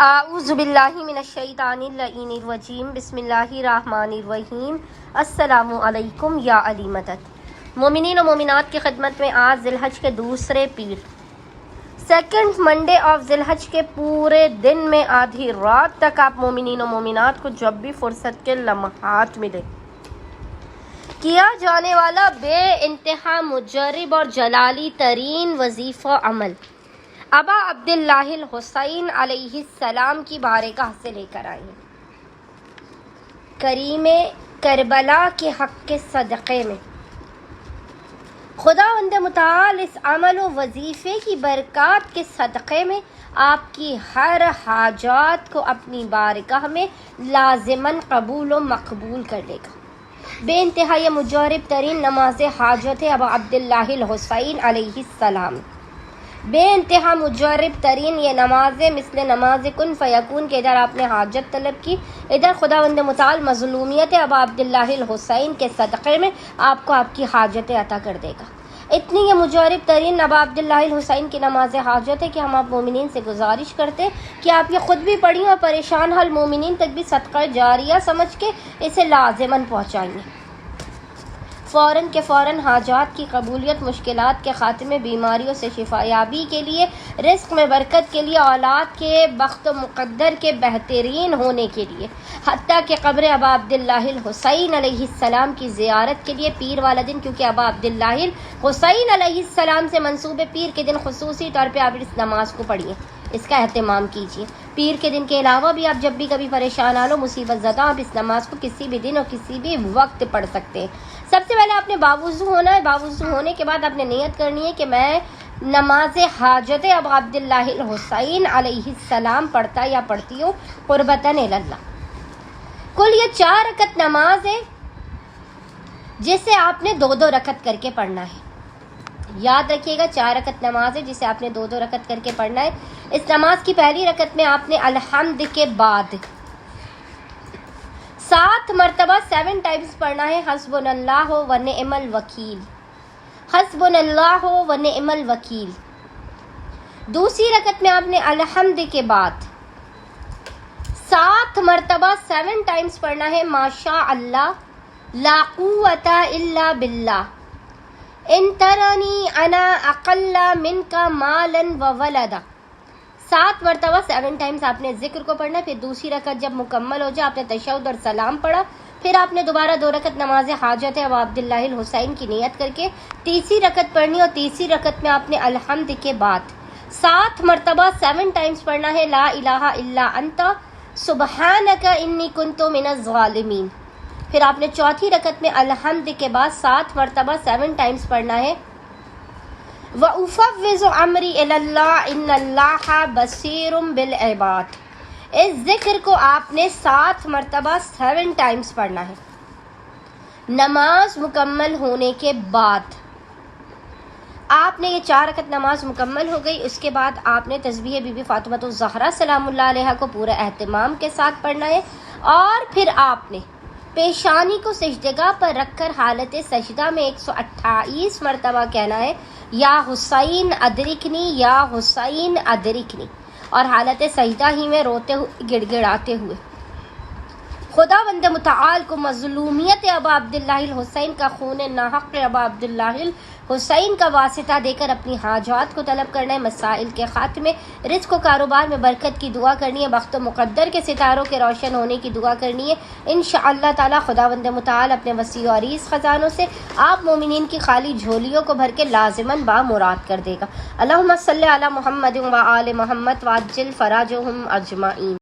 اعوذ باللہ من الشیطان اللعین الرجیم بسم اللہ الرحمن الرحیم السلام علیکم یا علی مدد۔ مومنین و مومنات کی خدمت میں آج ذی الحج کے دوسرے پیر سیکنڈ منڈے آف ذی الحج کے پورے دن میں آدھی رات تک آپ مومنین و مومنات کو جب بھی فرصت کے لمحات ملے کیا جانے والا بے انتہا مجرب اور جلالی ترین وظیفہ عمل ابا عبداللہ الحسین علیہ السلام کی بارگاہ سے لے کر آئے ہیں۔ کریم کربلا کے حق کے صدقے میں خداوند متعال اس عمل و وظیفے کی برکات کے صدقے میں آپ کی ہر حاجات کو اپنی بارگاہ میں لازماً قبول و مقبول کر لے گا۔ بے انتہا یہ مجرب ترین نماز حاجت ہے ابا عبداللہ الحسین علیہ السلام۔ بے انتہا مجرب ترین یہ نمازیں مثل نماز کن فیکون کے ادھر آپ نے حاجت طلب کی، ادھر خداوند متعال مظلومیت ابا عبداللہ الحسین کے صدقے میں آپ کو آپ کی حاجتیں عطا کر دے گا۔ اتنی یہ مجرب ترین ابا عبداللہ الحسین کی نماز حاجت ہے کہ ہم آپ مومنین سے گزارش کرتے کہ آپ یہ خود بھی پڑھیں اور پریشان حال مومنین تک بھی صدقہ جاریہ سمجھ کے اسے لازماً پہنچائیں۔ فوراً کے فوراً حاجات کی قبولیت، مشکلات کے خاتمے، بیماریوں سے شفا یابی کے لیے، رزق میں برکت کے لیے، اولاد کے بخت و مقدر کے بہترین ہونے کے لیے، حتیٰ کہ قبر ابا عبداللہ الحسین علیہ السلام کی زیارت کے لیے پیر والا دن، کیونکہ ابا عبداللہ الحسین علیہ السلام سے منسوب پیر کے دن خصوصی طور پہ آپ اس نماز کو پڑھیے، اس کا اہتمام کیجیے۔ پیر کے دن کے علاوہ بھی آپ جب بھی کبھی پریشان آ لو، مصیبت زدہ، آپ اس نماز کو کسی بھی دن اور کسی بھی وقت پڑھ سکتے ہیں۔ سب سے پہلے آپ نے باوضو ہونا ہے۔ باوضو ہونے کے بعد آپ نے نیت کرنی ہے کہ میں نماز حاجت اب عبداللہ الحسین علیہ السلام پڑھتا یا پڑھتی ہوں قربتاً اللہ۔ کل یہ 4 رکعت نماز ہے جسے آپ نے 2 رکعت کر کے پڑھنا ہے۔ یاد رکھیے گا 4 رکعت نماز ہے جسے آپ نے 2 رکعت کر کے پڑھنا ہے۔ اس نماز کی پہلی رکعت میں آپ نے الحمد کے بعد 7 مرتبہ 7 ٹائمز پڑھنا ہے حسبنا اللہ و نعم الوکیل، حسبنا اللہ و نعم الوکیل۔ دوسری رکعت میں آپ نے الحمد کے بعد 7 مرتبہ 7 ٹائمز پڑھنا ہے ماشاء اللہ لا قوت الا باللہ، ان ترانی انا اقل منک مالا و ولدا۔ 7 مرتبہ 7 ٹائمز آپ نے ذکر کو پڑھنا ہے۔ پھر دوسری رکعت جب مکمل ہو جائے آپ نے تشہد اور سلام پڑھا، پھر آپ نے دوبارہ 2 رکعت نماز حاجت ہے ابا عبداللہ الحسین کی نیت کر کے تیسری رکعت پڑھنی، اور تیسری رکعت میں آپ نے الحمد کے بعد 7 مرتبہ 7 ٹائمز پڑھنا ہے لا الہ الا انت سبحانک انی کنت من الظالمین۔ پھر آپ نے چوتھی رکعت میں الحمد کے بعد 7 مرتبہ 7 ٹائمز پڑھنا ہے وَأُفَوِّضُ أَمْرِي إِلَى اللَّهِ إِنَّ اللَّهَ بَصِيرٌ بِالْعِبَادِ۔ اس ذکر کو آپ نے 7 مرتبہ 7 ٹائمز پڑھنا ہے۔ نماز مکمل ہونے کے بعد آپ نے یہ 4 رکعت نماز مکمل ہو گئی، اس کے بعد آپ نے تسبیح بی بی فاطمہ الزہرا سلام اللہ علیہا کو پورے اہتمام کے ساتھ پڑھنا ہے، اور پھر آپ نے پیشانی کو سجدگاہ پر رکھ کر حالت سجدہ میں 128 مرتبہ کہنا ہے یا حسین ادرکنی یا حسین ادرکنی، اور حالت سجدہ ہی میں روتے ہوئے گڑ گڑاتے ہوئے خداوند متعال کو مظلومیت ابا عبداللہ الحسین کا خون ناحق ابا عبداللہ الحسین کا واسطہ دے کر اپنی حاجات کو طلب کرنا ہے، مسائل کے خاتمے، رزق و کاروبار میں برکت کی دعا کرنی ہے، بخت و مقدر کے ستاروں کے روشن ہونے کی دعا کرنی ہے۔ انشاءاللہ تعالی خداوند متعال اپنے وسیع و عریض خزانوں سے آپ مومنین کی خالی جھولیوں کو بھر کے لازماً بامراد کر دے گا۔ اللہم صلی علی محمد و آل محمد وعجل فراجہم اجمعین۔